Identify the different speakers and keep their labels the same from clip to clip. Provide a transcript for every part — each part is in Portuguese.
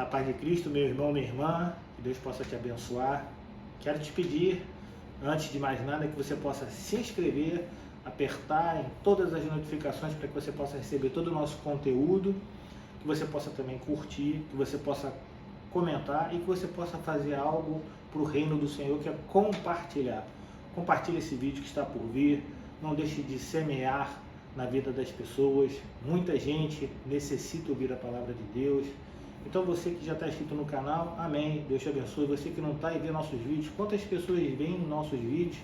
Speaker 1: A paz de Cristo, meu irmão, minha irmã, que Deus possa te abençoar. Quero te pedir, antes de mais nada, que você possa se inscrever, apertar em todas as notificações para que você possa receber todo o nosso conteúdo, que você possa também curtir, que você possa comentar e que você possa fazer algo para o reino do Senhor, que é compartilhar. Compartilhe esse vídeo que está por vir, não deixe de semear na vida das pessoas. Muita gente necessita ouvir a palavra de Deus. Então você que já está inscrito no canal, amém, Deus te abençoe. Você que não está e vê nossos vídeos, quantas pessoas veem nossos vídeos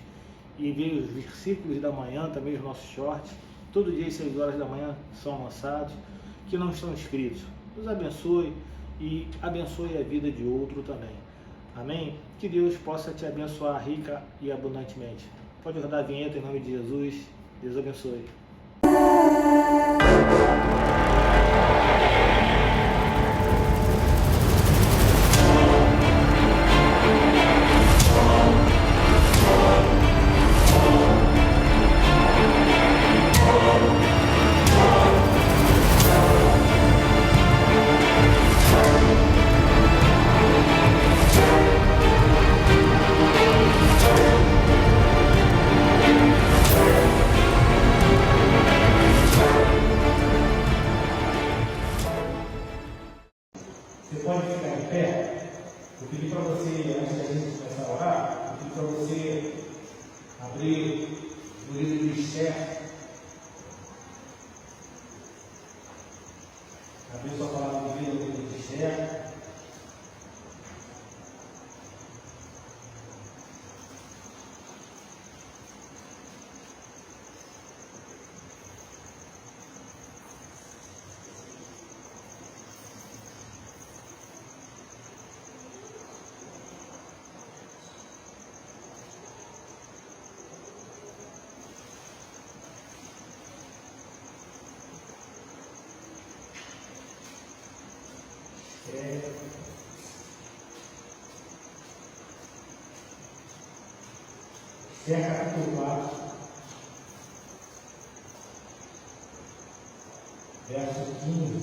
Speaker 1: e veem os versículos da manhã, também os nossos shorts, todo dia às 6 horas da manhã são lançados, que não estão inscritos. Deus abençoe e abençoe a vida de outro também. Amém? Que Deus possa te abençoar rica e abundantemente. Pode rodar a vinheta em nome de Jesus. Deus abençoe.
Speaker 2: Você pode ficar em pé? Eu pedi para você, antes da gente começar a orar, eu pedi para você abrir o livro de Esther. Abrir sua palavra de vida no livro de Esther. Esther capítulo 4, verso 15.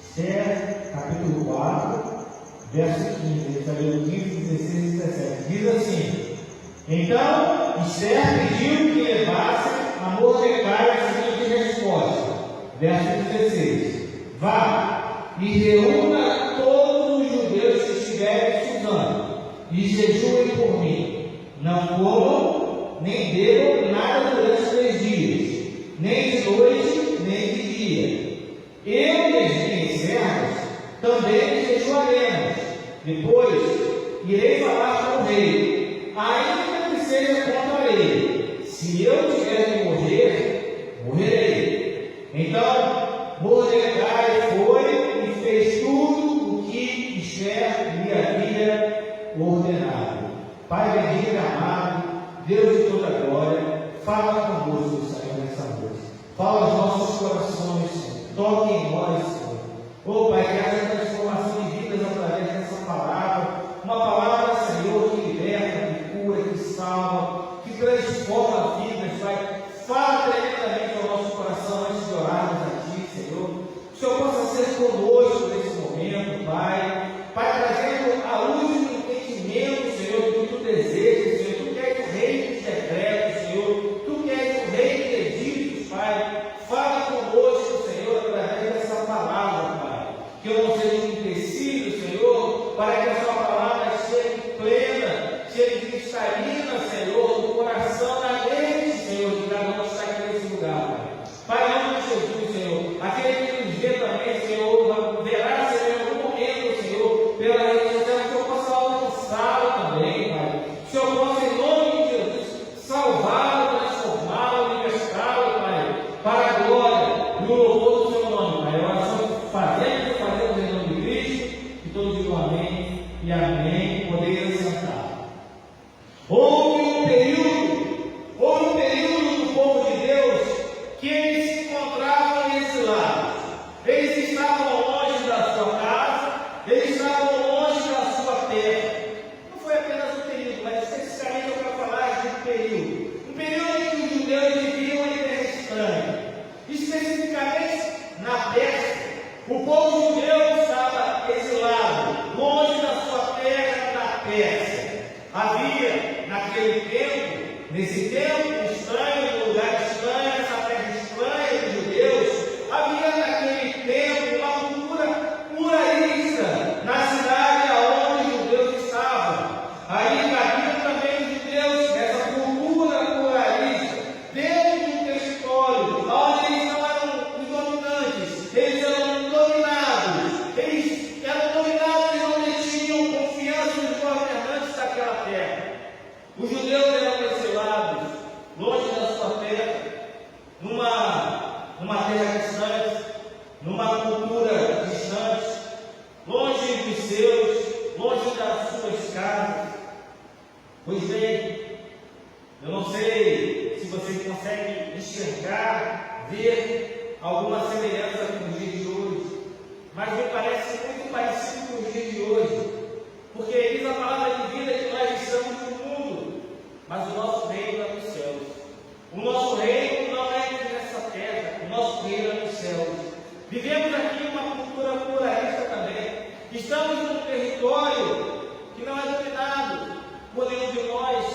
Speaker 2: Esther capítulo 4, verso 15. Ele está lendo 15, 16 e 17. Diz assim: Então Esther pediu que levassem a Mordecai a seguinte resposta. Verso 16: Vá e reúna todos os judeus que estiverem em Suzã e jejuem por mim. Não comam, nem bebam nada durante 3 dias, nem de noite, nem de dia. Eu e as minhas servas também jejuaremos. Depois irei falar com o rei, ainda que seja contra ele. Se eu tiver de morrer, morrerei. Então Mordecai foi e fez tudo o que Esther lhe havia ordenado. Pai bendito e amado, Deus de toda glória, fala conosco, Senhor, nessa noite. Fala aos nossos corações, Senhor. Toque em nós, Senhor. Oh, Pai, que haja transformação de vidas através dessa palavra. Uma palavra, Senhor, que liberta, que cura, que salva, que transforma vidas, Pai. Fala tremendamente ao nosso coração antes de orarmos a Ti, Senhor. Que o Senhor possa ser conosco nesse momento, Pai. Pai, trazendo a luz e o entendimento, Senhor, do que Tu desejas, Senhor. Tu queres o reino secreto, Senhor. Tu queres Nesse tempo estranho, no lugar estranho, nessa terra estranha dos judeus, havia naquele tempo uma cultura pluralista na cidade aonde os judeus estavam. Aí haviam também os judeus nessa cultura pluralista, dentro de um território onde eles não eram os dominantes, eles eram dominados, eles não detinham confiança nos governantes daquela terra. Os judeus eram exilados, longe da sua terra, numa terra distante, numa cultura distante, longe dos seus, longe das suas casas. Pois bem, eu não sei se você consegue enxergar, ver alguma semelhança com os dias de hoje, mas me parece muito parecido com os dias de hoje, porque diz a palavra de vida que nós estamos no mundo, mas o nosso reino é nos céus. O nosso reino não é nessa terra, o nosso reino é nos céus. Vivemos aqui uma cultura pluralista também. Estamos num território que não é dominado por nenhum de nós.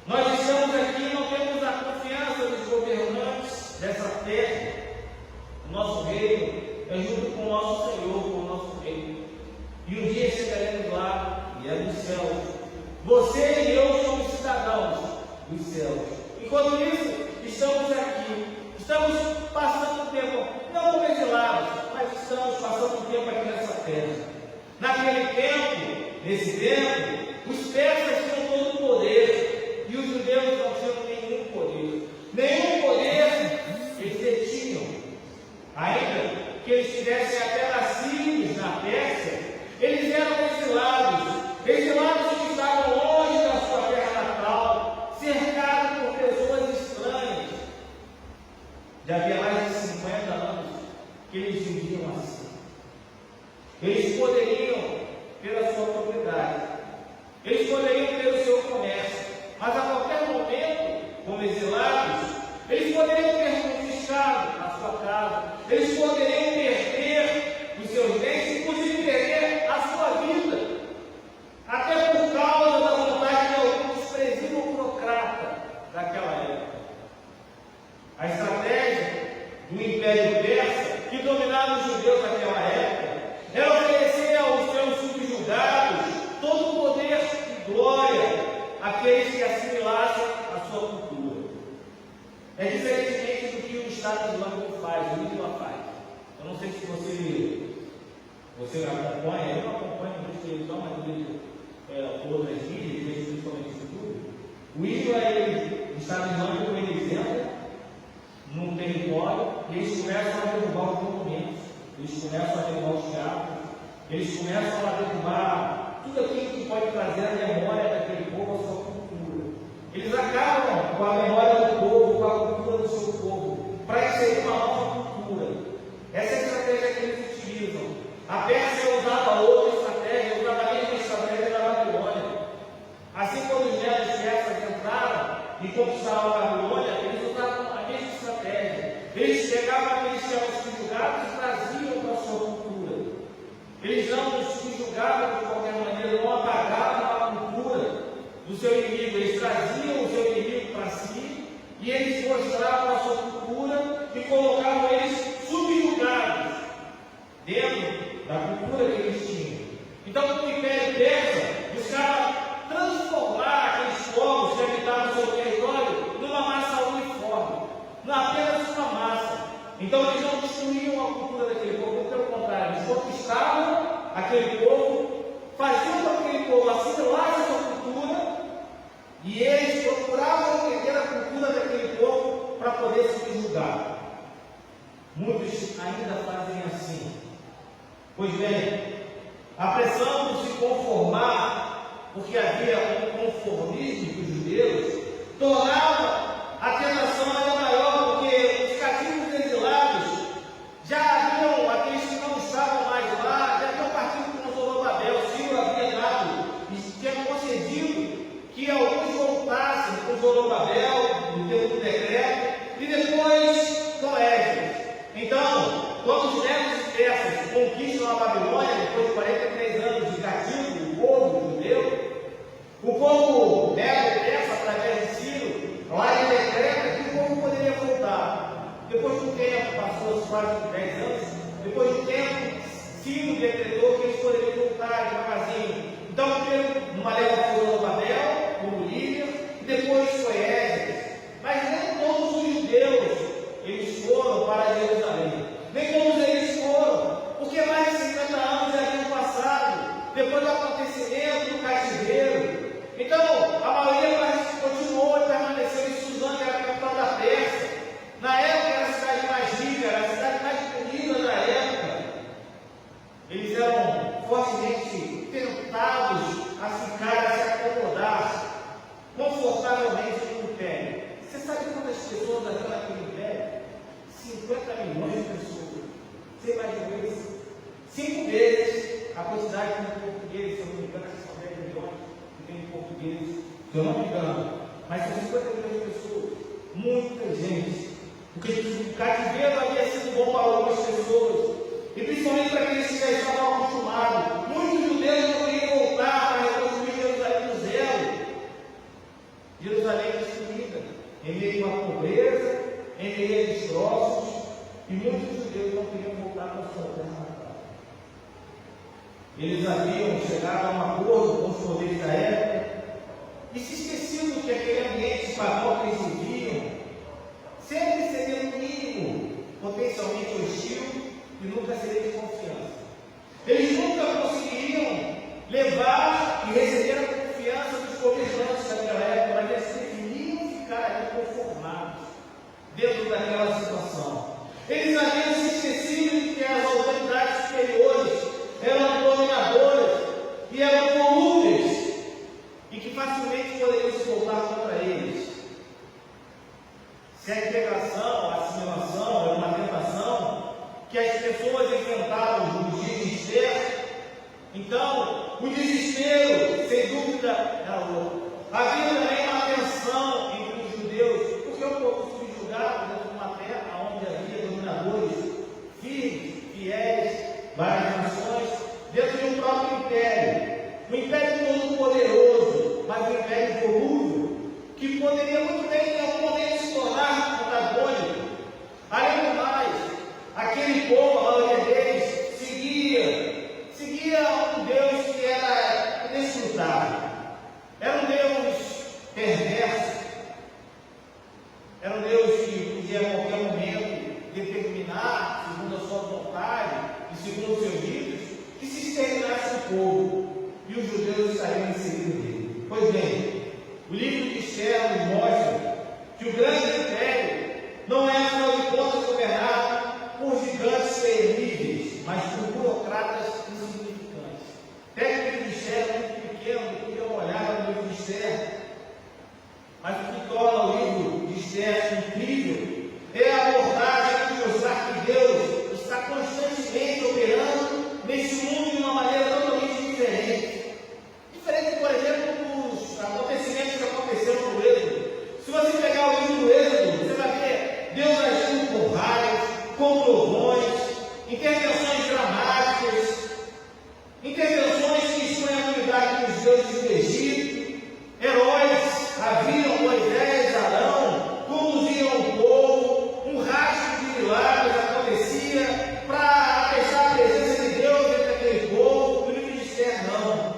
Speaker 2: Nós estamos aqui e não temos a confiança dos governantes dessa terra. O nosso reino é junto com o nosso Senhor, com o nosso reino. E um dia chegaremos lá e é dos céus. Você e eu somos cidadãos dos céus. Enquanto isso, estamos aqui. Estamos passando tempo, não como exilados, mas estamos passando tempo aqui nessa terra. Naquele tempo, nesse tempo, os persas tinham todo o poder e os judeus não tinham nenhum poder. Nenhum poder eles detinham. Ainda que eles tivessem até nascidos na Pérsia, eles eram exilados. Exilados que estavam longe da sua terra natal, cercados por pessoas estranhas. Já havia mais de 50 anos que eles viviam assim. Eles poderiam ter a sua propriedade, eles poderiam ter o seu comércio, mas a qualquer momento, como exilados, eles poderiam ter confiscado a sua casa, eles poderiam perder os seus bens, inclusive perder a sua vida, até por causa da vontade de alguns presídios burocratas daquela época. A estratégia do Império Persa, que dominava os judeus naquela época, era oferecer aos seus subjugados todo o poder e glória àqueles que assimilassem a sua cultura. É diferentemente do que o Estado Islâmico faz, o ISLA faz. Eu não sei se você acompanha, eu não acompanho muito televisão, mas eu vejo outras mídias, vejo principalmente no YouTube. O ISLA, o Estado Islâmico, ele entra num território e eles começam a derrubar os monumentos, eles começam a derrubar os teatros, eles começam a derrubar tudo aquilo que pode trazer a memória daquele povo, a sua cultura. Eles acabam com a memória do povo, com a cultura do seu povo, para inserir uma nova cultura. Essa é a estratégia que eles utilizam. A Pérsia usava outra estratégia, usava a mesma estratégia da Babilônia. Assim, quando os medos persas entraram e conquistaram a Babilônia, eles usavam a mesma estratégia. Eles pegavam aqueles que eram subjugados e traziam para a sua cultura. Eles não os subjugavam de qualquer maneira, não apagavam a cultura do seu inimigo. Eles traziam o seu inimigo para si e eles mostravam a sua cultura e colocavam eles subjugados dentro da cultura que eles tinham. Então, o Império Persa buscava transformar aqueles povos que habitavam o seu território numa massa uniforme, não apenas uma massa. Então, eles não destruíam a cultura daquele povo, pelo contrário, eles conquistavam aquele povo, faziam com que aquele povo assimilasse a sua cultura e eles procuravam entender a cultura daquele povo para poder se subjugar. Muitos ainda fazem assim. Pois bem, a pressão por se conformar, porque havia um conformismo dos judeus, tornava a tentação ainda maior, porque os cativos exilados já haviam, aqueles que não estavam mais lá, já haviam partido com Zorobabel. Ciro havia dado e tinha concedido que alguns voltassem com Zorobabel, no tempo do decreto, e depois com Esdras. Então, quando os medos persas conquistam a Babilônia, depois de 43 anos de cativo, o povo judeu, o povo medo persa, através de Ciro, passou uns quase 10 anos, depois de um tempo, Ciro decretou que eles poderiam voltar devagarzinho. Então, primeiro, numa leva foi Zorobabel, como líder, e depois foi Esdras. Mas nem todos os judeus eles foram para Jerusalém. Nem todos eles foram, porque mais de 50 anos já haviam passado, depois do acontecimento do cativeiro. Então, a maioria continuou e permaneceu em Suzã, que era a capital da Pérsia. Na época era a cidade mais rica, era a cidade mais bonita da época. Eles eram fortemente tentados a ficar, a se acomodar confortavelmente no império. Você sabe quantas pessoas haviam naquele império? 50 milhões de pessoas. Você imagina isso? 5 vezes a quantidade de portugueses, se eu não me engano, são 10 milhões que tem portugueses, se eu não me engano. Mas são 50 milhões de pessoas. Muita gente. Porque o cativeiro havia sido bom para algumas pessoas. E principalmente para aqueles que já estavam acostumados. Muitos judeus não queriam voltar para reconstruir Jerusalém do zero. Jerusalém destruída, em meio à pobreza, em meio a destroços, e muitos judeus não queriam voltar para a sua terra natal. Eles haviam chegado a um acordo com os poderes da época e se esqueciam que aquele ambiente pagão que eles viviam sempre seria no mínimo potencialmente hostil e nunca seria de confiança. Eles nunca conseguiriam levar e receber a confiança dos governantes daquela época, mas eles preferiam ficar ali conformados dentro daquela situação. Eles haviam se esquecido de que as autoridades superiores eram dominadoras e eram corruptas e que facilmente poderiam se voltar contra eles. Se a integração, a assimilação era uma tentação que as pessoas enfrentavam nos dias de Esther, então o desespero, sem dúvida, era outro. Havia também uma tensão entre os judeus, porque o povo subjugado dentro de uma terra onde havia dominadores firmes, fiéis, várias nações, dentro de um próprio império. Um império todo poderoso, mas um império volúvel, que poderia muito bem em algum momento se tornar antagônico. Além do mais, aquele povo, a maioria deles, seguia um Deus que era inescrutável. Era um Deus perverso. Era um Deus que podia a qualquer momento determinar, segundo a sua vontade e segundo os seus ritos, que se exterminasse o povo e os judeus estariam inseridos nele. Pois bem, o livro de Esther nos mostra que o grande império não é, afinal de contas, governado por gigantes terríveis, mas por burocratas insignificantes. Pega o livro de Esther, muito pequeno, podia olhar no livro de Esther, mas o que torna o livro de Esther incrível é a abordagem de mostrar que Deus está constantemente operando nesse mundo de uma maneira totalmente diferente. Diferente, por exemplo, dos acontecimentos que aconteceram no Êxodo. Se você pegar o livro do Êxodo, você vai ver Deus agindo com raios, com trovões, intervenções dramáticas, intervenções que expõem a unidade dos deuses do Egito, heróis haviam Moisés, Arão, conduziam o povo, um rastro de milagres acontecia para atestar a presença de Deus entre aquele povo. No livro de Esther, não.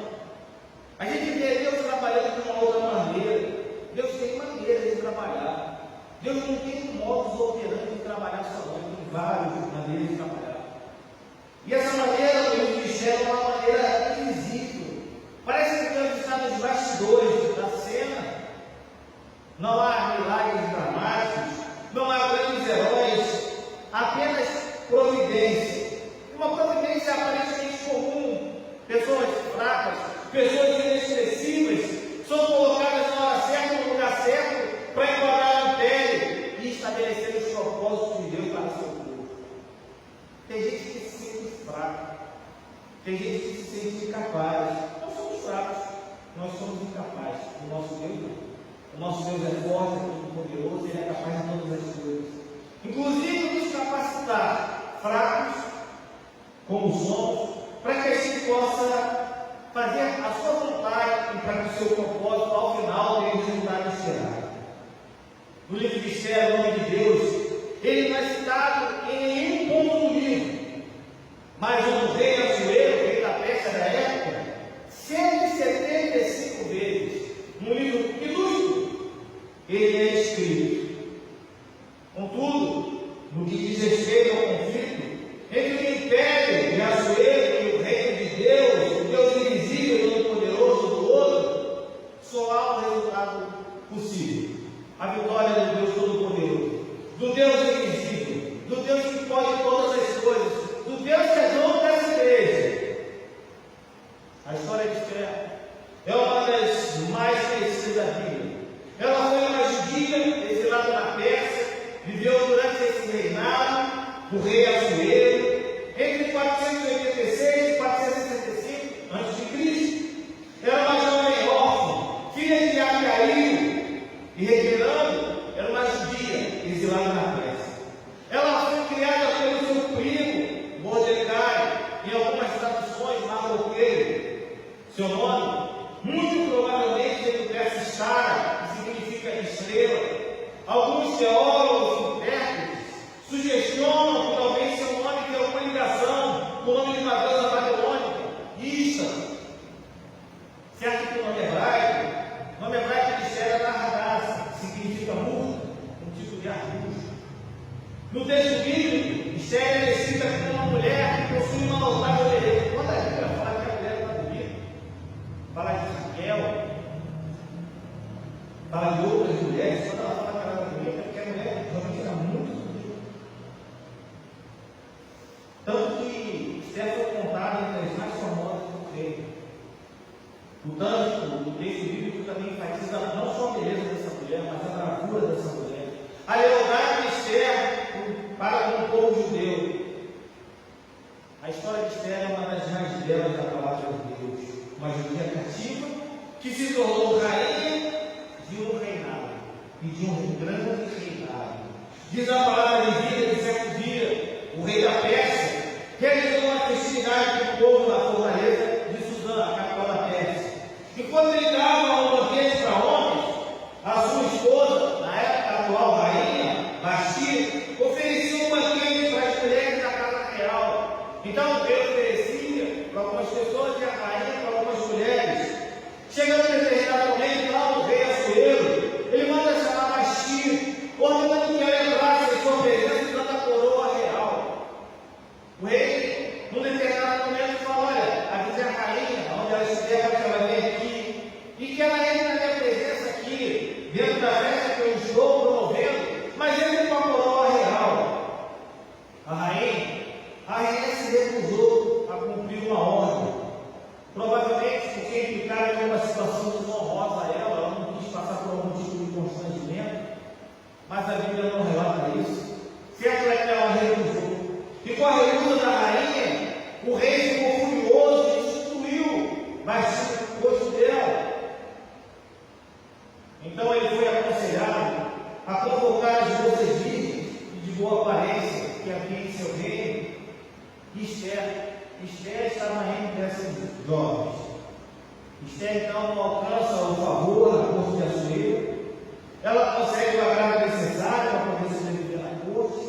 Speaker 2: A gente vê Deus trabalhando de uma outra maneira. Deus tem maneiras de trabalhar. Deus não tem um modus operandi de trabalhar somente, tem várias maneiras de trabalhar. E essa maneira, no livro de Esther, é uma maneira invisível. Parece que Deus está nos bastidores da cena. Não há milagres dramáticos, não há grandes heróis, apenas providência. Uma providência aparentemente comum. Pessoas fracas, pessoas inexpressivas, são colocadas na hora certa, no lugar certo, para enquadrar o império e estabelecer os propósitos de Deus para o seu povo. Tem gente que se sente fraca, tem gente que se sente incapaz. Nós somos fracos, nós somos incapazes. O nosso Deus não. O nosso Deus é forte, é todo poderoso, Ele é capaz de todas as coisas. Inclusive nos capacitar, fracos como somos, para que a gente possa fazer a sua vontade e para que o seu propósito, ao final, tenha o resultado esperado. No livro de Esther, o nome de Deus ele não é citado em nenhum ponto do livro. Mas o rei Assuero, rei da Pérsia da época, 175 vezes, no livro minúsculo, ele é escrito. Contudo, no que diz respeito ao conflito entre o império de Assuero e o reino de Deus, o Deus invisível e todo-poderoso do outro, só há um resultado possível: a vitória do Deus todo-poderoso, do Deus invisível, do Deus que pode todas as coisas, do Deus que é dono dessa igreja. A história de Esther é uma das mais conhecidas da Bíblia. Ela foi uma judia exilada na Pérsia, viveu durante esse reinado do rei Assuero, entre 486 e 465 a.C. Era uma jovem órfã, filha de Abiail, e retirando, era uma judia exilada na Pérsia. Ela foi criada pelo seu primo, Mordecai, em algumas traduções, Mardoqueu. Seu nome, muito provavelmente, vem do persa Stara, que significa estrela. Alguns teólogos intérpretes sugestionam que talvez seu nome tenha uma ligação com o nome de uma deusa babilônica, Ishtar. Certo que o nome hebraico de Esther é Hadassah, que significa murta, um tipo de arbusto. No texto bíblico, Esther é descrita como uma mulher que possui uma notável beleza. Quando a Bíblia fala que a mulher está bonita, fala de Raquel, fala de outras mulheres, quando ela fala que ela era bonita, porque a mulher realmente era muito bonita. Tanto que Esther foi contada entre as mais famosas do reino. O texto bíblico também enfatiza não só a beleza dessa mulher, mas a bravura dessa mulher. A lealdade de Esther para com o povo judeu. A história de Esther é uma das mais belas da palavra de Deus. Uma judia cativa que se tornou rainha de um reinado e de um grande reinado. Diz a palavra de vida de certo dia, o rei da Pérsia realizou uma festividade do povo na fortaleza de Suzã, a capital da Pérsia. E quando ele dava um banquete para homens, a sua esposa, na época atual rainha, Vasti, oferecia um banquete para as mulheres da casa real. Então ele oferecia para algumas pessoas e a rainha para algumas mulheres. Chegando a determinado momento, lá o rei Assuero, ele manda chamar Vasti, ordenando que ela entrasse em sua presença dando a coroa real. O rei, num determinado momento, fala: olha, avisa a rainha, onde ela estiver, para que ela venha aqui, e que ela entre na minha presença aqui, dentro da festa que eu estou promovendo, mas entre com a coroa real. A rainha se recusou a cumprir uma ordem, provavelmente porque implicava em uma situação desonrosa a ela não quis passar por algum tipo de constrangimento, mas a Bíblia não relata isso. Certo é que ela recusou. E com a recusa da rainha, o rei ficou furioso e destruiu Vasti no posto dela. Então ele foi aconselhado a convocar as moças virgens e de boa aparência que havia em seu reino. E Esther estava entre essas jovens. Esther então alcança o favor da corte de Assuero. Ela consegue o agrado necessário para poder sobreviver na corte.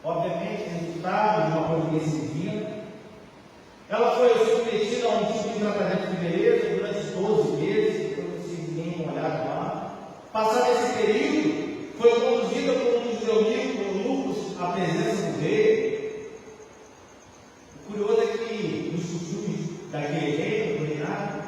Speaker 2: Obviamente, resultado de uma providência divina. Ela foi submetida a um tipo de tratamento de beleza durante 12 meses, depois vocês deem uma olhada lá. Passado esse período, foi conduzida por um dos eunucos à presença do rei. O curioso é que, nos costumes daquele reino, do reinado,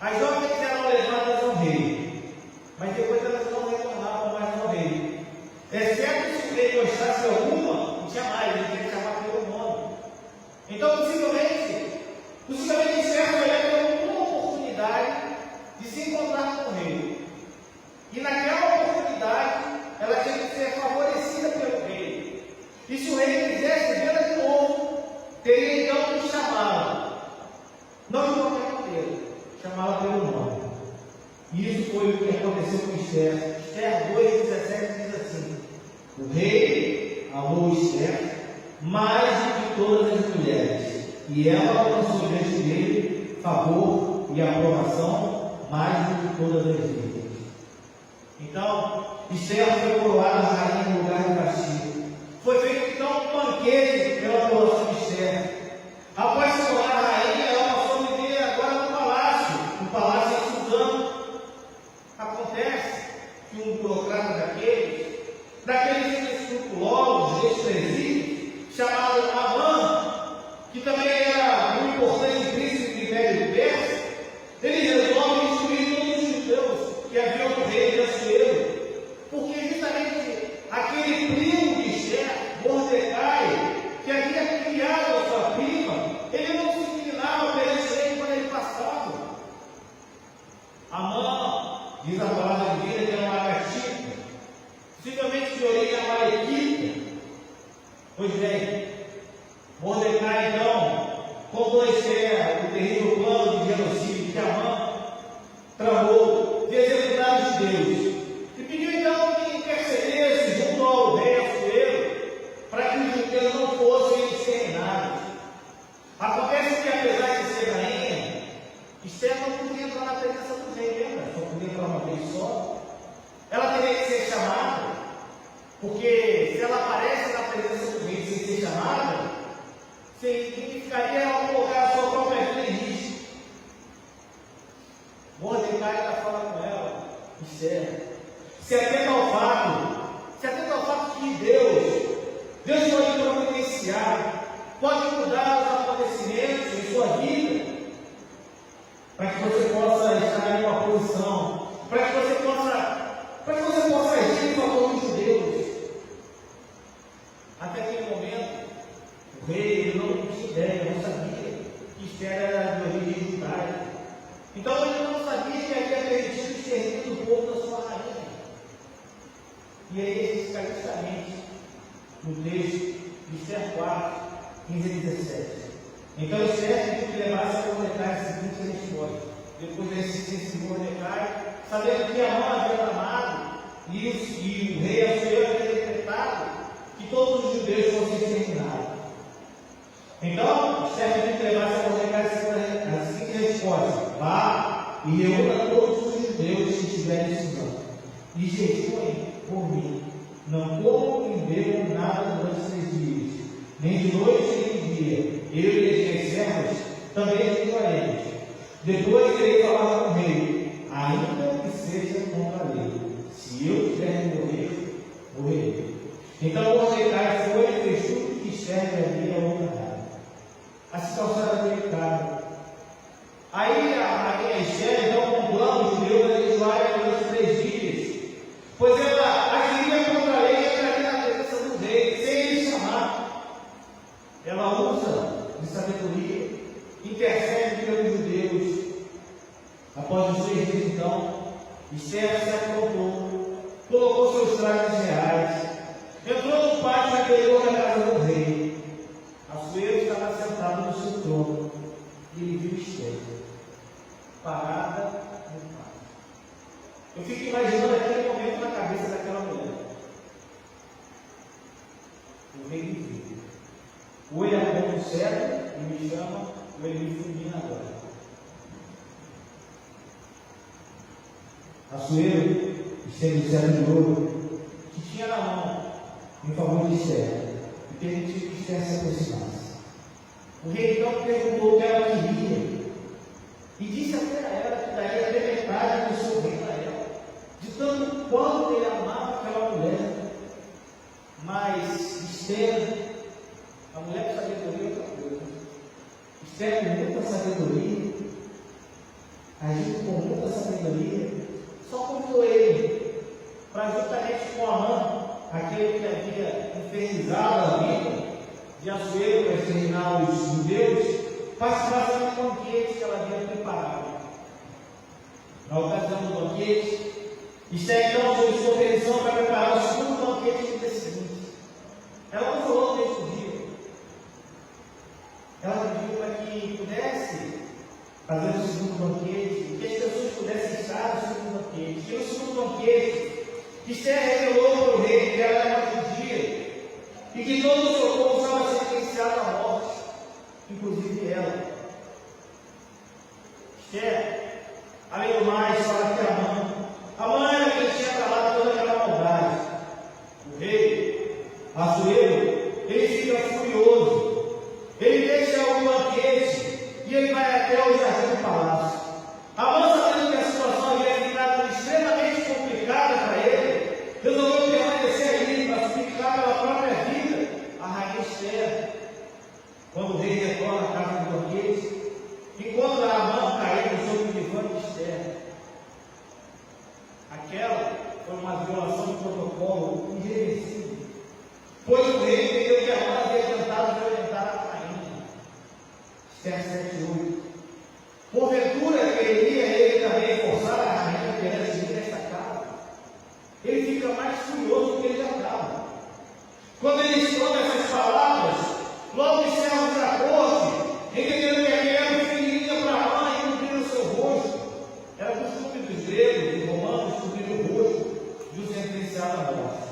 Speaker 2: as jovens eram levadas ao rei, mas depois elas não retornavam mais ao rei. Exceto se o rei gostasse alguma, não tinha mais, ele tinha que chamar pelo nome. Então, possivelmente Esther foi ter uma oportunidade de se encontrar com o rei. E naquela oportunidade, ela tinha que ser favorecida pelo rei. E se o rei quisesse vê-la de novo, teria então que chamá-la. Não de qualquer maneira, chamá-la pelo nome. E isso foi o que aconteceu com Esther. Esther 2,17 diz assim: o rei amou Esther mais do que todas as mulheres, e ela alcançou diante dele favor e aprovação mais do que todas as vezes. Então, Esther foi coroada rainha no lugar de Vasti. Foi feito então um banquete pela coroação de Esther. Após se tornar rainha, ela passou a viver agora no palácio em Suzano. Acontece que um burocrata daqueles escrupulosos, desprezíveis, chamado Amã, que também era um importante príncipe do Império Persa, ele resolve destruir todos os judeus que haviam no rei de Assuero, porque justamente aquele primo de Esther, Mordecai, que havia criado a sua prima, ele não se inclinava perante ele quando ele passava. Amã, diz a palavra de vida, que era uma gatita, possivelmente de origem amalequita. Pois bem, Mordecai então contou a Esther o terrível plano de genocídio que Amã tramou de executar os judeus, e pediu então que intercedesse junto ao rei Assuero para que os judeus não fossem exterminados. Acontece que, apesar de ser rainha, Esther não podia entrar na presença do rei, lembra? Só podia entrar uma vez só. Ela teria que ser chamada, porque se ela aparece na presença do rei sem ser chamada, significaria ela colocar a sua própria vida em risco. Mordecai está falando com ela, Esther, se atenta ao fato que Deus pode providenciar, pode mudar os acontecimentos em sua vida, para que você possa estar em uma posição, para que você possa agir em favor dos judeus. Até aquele momento, o rei não tinha ideia, não sabia que Esther era de origem judaica. Então ele não sabia que havia permitido o extermínio do povo da sua rainha. E aí está justamente no texto de Esther 4, 15 e 17. Então Esther pediu que levasse a Mordecai a seguinte resposta. Depois da insistência de Mordecai, sabendo que Amã havia tramado e o rei Assuero havia decretado que todos os judeus fossem exterminados. Então, Esther pediu que levasse a Mordecai a seguinte resposta: vá e reúna todos os judeus que estiverem em Suzano, e jejuem por mim. Não comam nem bebam nada durante 3 dias, nem de noite nem de dia. Eu e as minhas servas também jejuaremos. Depois irei falar com o rei, ainda que seja contra a lei. Se eu tiver de morrer, morrerei. Então Mordecai foi e fez tudo que Esther havia ordenado. A situação era delicada. Aí a rainha Esther então conclama os judeus a jejuarem durante 3 dias, pois ela agiria contra a lei e entraria na presença do rei, sem ele chamar. Ela usa de sabedoria, intercede pelos judeus. Após os 3 dias, então, Esther se aprontou, colocou seus trajes reais, entrou no pátio interior da casa do rei. Assuero estava sentado no seu trono e ele viu Esther parada no pátio. Eu fico imaginando aquele momento na cabeça daquela mulher. O rei me viu. Ou ele aponta o cetro e me chama, ou ele me fulmina agora. Assuero esteve o cetro de ouro que tinha na mão em favor de Esther e permitiu que Esther se aproximasse. O rei então perguntou o que ela queria e disse até a ela que daria até metade do seu reino a ela, de tanto quanto ele amava aquela mulher. Mas Esther, a mulher com sabedoria é outra coisa. Esther com muita sabedoria, agindo com muita sabedoria, só convidou ele para justamente com Amã, aquele que havia infernizado a vida de Assuero para exterminar os judeus, participasse de um banquete que ela havia preparado. Na ocasião do banquete, Esther então solicitou permissão para preparar o segundo banquete no dia seguinte. Ela não falou no mesmo dia. Ela pediu para que pudesse fazer o segundo banquete, que as pessoas pudessem estar no segundo banquete. E no segundo banquete, Esther revelou para o rei que ela era judia e que todo o seu povo estava sentenciado à morte, inclusive ela. Esther, além do mais, fala que Amã era quem tinha trabalhado logo irreversível. Pois o rei entendeu que Amã havia tentado violentar a rainha. Esther 7:8. Porventura queria ele também forçar a rainha perante ele nesta casa. Ele fica mais furioso do que ele já estava. Quando ele escuta essas palavras, logo os servos da corte, entendendo que aquele era o filhinho para Amã e cobrir o seu rosto. Era costume dos gregos e romanos cobrir o rosto do sentenciado à morte.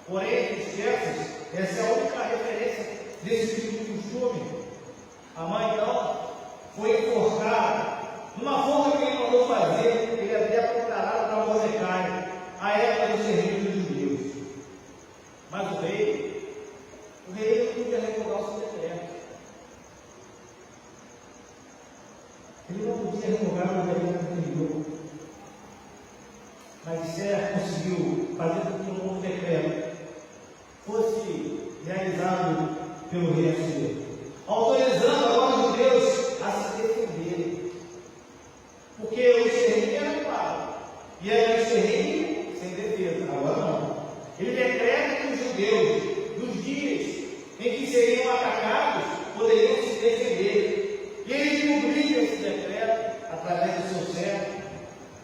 Speaker 2: Porém, entre os persas, essa é a única referência desse tipo de costume. Amã, então, foi enforcado. Numa forma que ele mandou fazer, ele havia preparado para Mordecai, a época do serviço dos judeus. Mas o rei não podia revogar o seu decreto. Ele não podia revogar o decreto anterior. Mas Esther conseguiu fazer com que um novo decreto fosse realizado pelo rei Assuero, autorizando agora os judeus a se defenderem. Porque o extermínio era claro, e era o extermínio sem defesa. Agora não. Ele decreta que os judeus, nos dias em que seriam atacados, poderiam se defender. E ele publica esse decreto através do seu servo.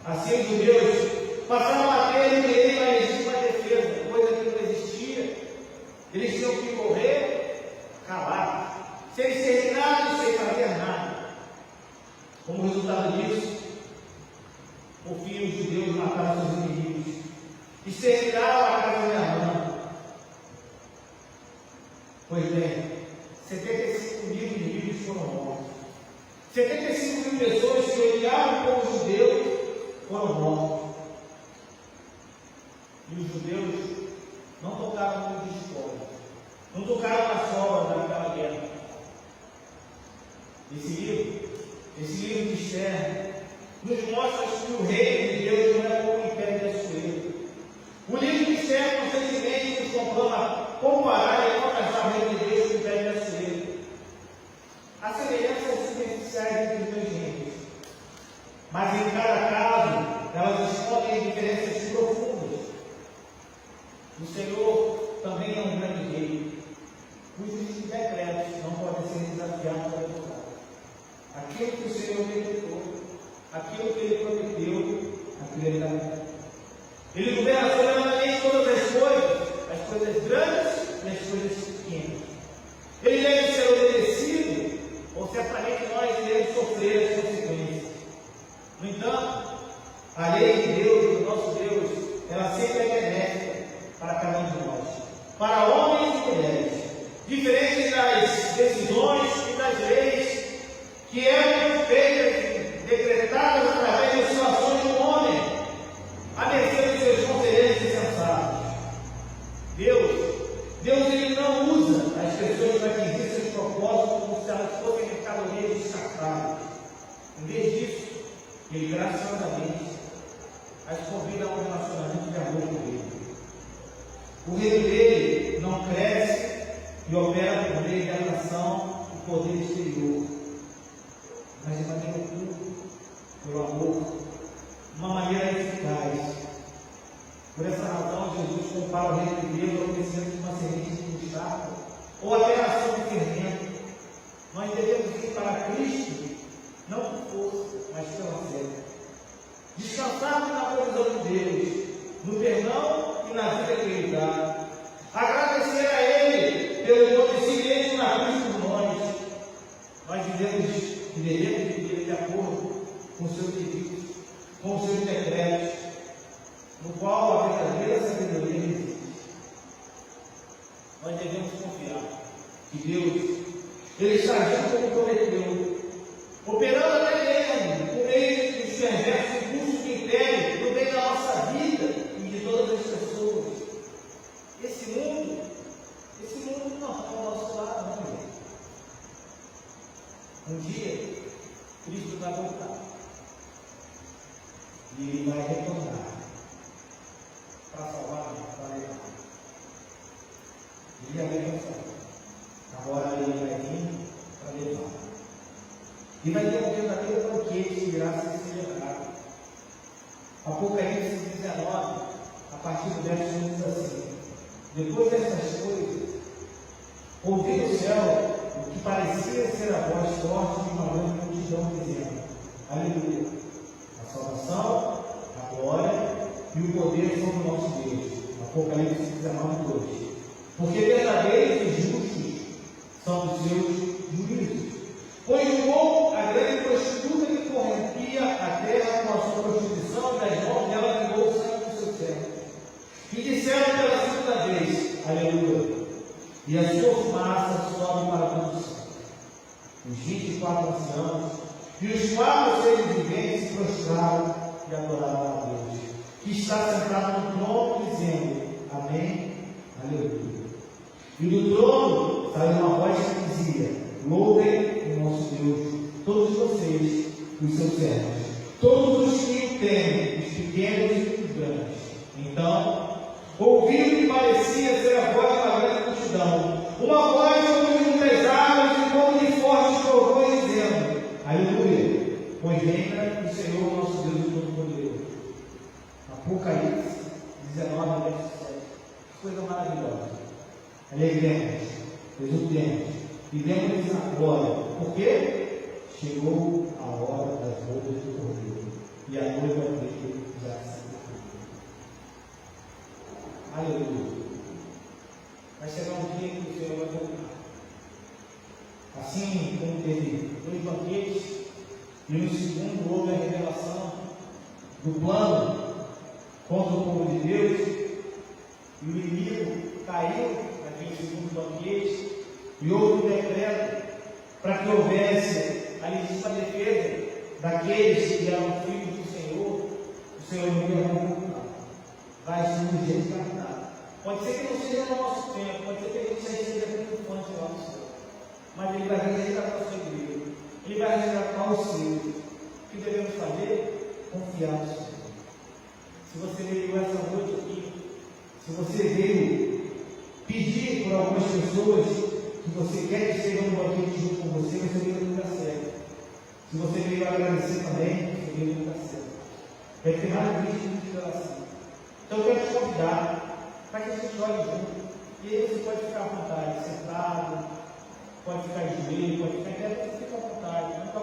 Speaker 2: Assim, os judeus passaram a ter direito à legítima defesa, coisa que não existia. Eles tinham que morrer calados, sem ser nada, sem fazer nada. Como resultado disso, por fim, os judeus mataram seus inimigos, exterminaram a casa de Amã. Pois bem, 75 mil inimigos foram mortos. 75 mil pessoas que odiavam o povo judeu foram mortos. E os judeus não tocaram no discórdia, não tocaram na sobra daquela guerra. Esse livro de Esther, nos mostra que o reino de Deus não é como o império de Assuero. O livro de Esther constantemente nos comparar e contrastar o reino de Deus com o império de Assuero. Há semelhanças superficiais entre os dois reinos, mas em cada caso elas escondem diferenças profundas. O Senhor também é um grande rei, cujos decretos não podem ser desafiados para revogar. Aquilo que o Senhor decretou, aquilo que Ele prometeu, aquilo Ele dará. Ele governa soberanamente todas as coisas grandes e as coisas pequenas. Ele deve ser obedecido, ou certamente nós iremos sofrer as consequências. No entanto, a lei de Deus, do nosso Deus, ela sempre é benéfica para cada um de nós, para homens e mulheres, diferente das decisões e das leis que eram feitas, decretadas através das situações do homem, a mercê dos seus conselheiros insensatos. Deus ele não usa as pessoas para atingir seus propósitos como se elas fossem mercadorias descartáveis. Em vez disso, Ele graciosamente as convida a um relacionamento de amor com Ele. O reino dele não cresce e opera por meio de atração e poder exterior, mas de maneira oculta, pelo amor, de uma maneira eficaz. Por essa razão, Jesus compara o reino de Deus ao crescimento de uma semente de mostarda, ou até a ação de fermento. Nós devemos ir para Cristo, não por força, mas pela fé. Descansarmos na provisão de Deus, no perdão e na vida que Ele dá. Agradecer a Ele pelo dom de si mesmo na cruz por nós. Nós devemos viver de acordo com os seus pedidos, com os seus decretos, no qual a verdadeira sabedoria reside. Nós devemos confiar que Deus, Ele está agindo como prometeu, operando até mesmo por meio dos perversos impulsos que impedem no meio da nossa vida e de todas as pessoas. Esse mundo não está ao nosso lado, não, gente. Um dia, Cristo vai voltar e Ele vai retornar para salvar, para levar. Ele já veio para salvar. Agora Ele vai vir para levar. E vai ter um verdadeiro banquete que irá ser celebrado. Apocalipse 19, a partir do verso 1 diz assim: Depois dessas coisas, ouvi do céu o que parecia ser a voz forte de uma grande multidão dizendo: Aleluia! A salvação, a glória e o poder são do nosso Deus. Apocalipse 19:2. Porque verdadeiros e justos são os seus juízos. Pois julgou a grande prostituta que corrompia a terra com a sua prostituição, e das mãos dela pegou o sangue do seu servo. E disseram pela segunda vez: Aleluia! E a sua fumaça sobe para todo o céu. Os 24 anciãos e os 4 seres viventes se prostraram e adoraram a Deus, que está sentado no trono, dizendo: Amém, Aleluia. E do trono saiu uma voz que dizia: Louvem o nosso Deus, todos vocês, os seus servos, todos os que o temem, os pequenos e os grandes. Então, ouvi o que parecia ser a voz de uma grande multidão, uma voz como de muitas águas e como de fortes trovões, dizendo: Aleluia, pois reina o Senhor nosso Deus Todo-Poderoso. Apocalipse 19, verso 7. Coisa maravilhosa. Alegremos, exultemos e demos a glória, porque chegou a hora das bodas do Cordeiro e a noiva dele já se preparou. Aleluia. Vai chegar um dia que o Senhor vai voltar. Assim como teve 2 banquetes, e no segundo houve a revelação do plano contra o povo de Deus, e o inimigo caiu naquele segundo banquete, e houve um decreto para que houvesse a legítima defesa daqueles que eram filhos do Senhor. O Senhor não ia voltar. Vai surgir resgatado. Pode ser que não seja no nosso tempo, pode ser que a gente já esteja triunfante lá no céu, mas Ele vai resgatar a sua igreja, Ele vai resgatar os seus. O que devemos fazer? Confiar no Senhor. Se você veio essa noite aqui, se você veio pedir por algumas pessoas que você quer que estejam no banquete junto com você, você veio no lugar certo. Se você veio agradecer também, você veio no lugar certo. Deve ter mais vídeo de oração. Então eu quero te convidar para que a gente ore junto. E aí você pode ficar à vontade, sentado, pode ficar de joelho, pode ficar em pé, você fica à vontade. Não está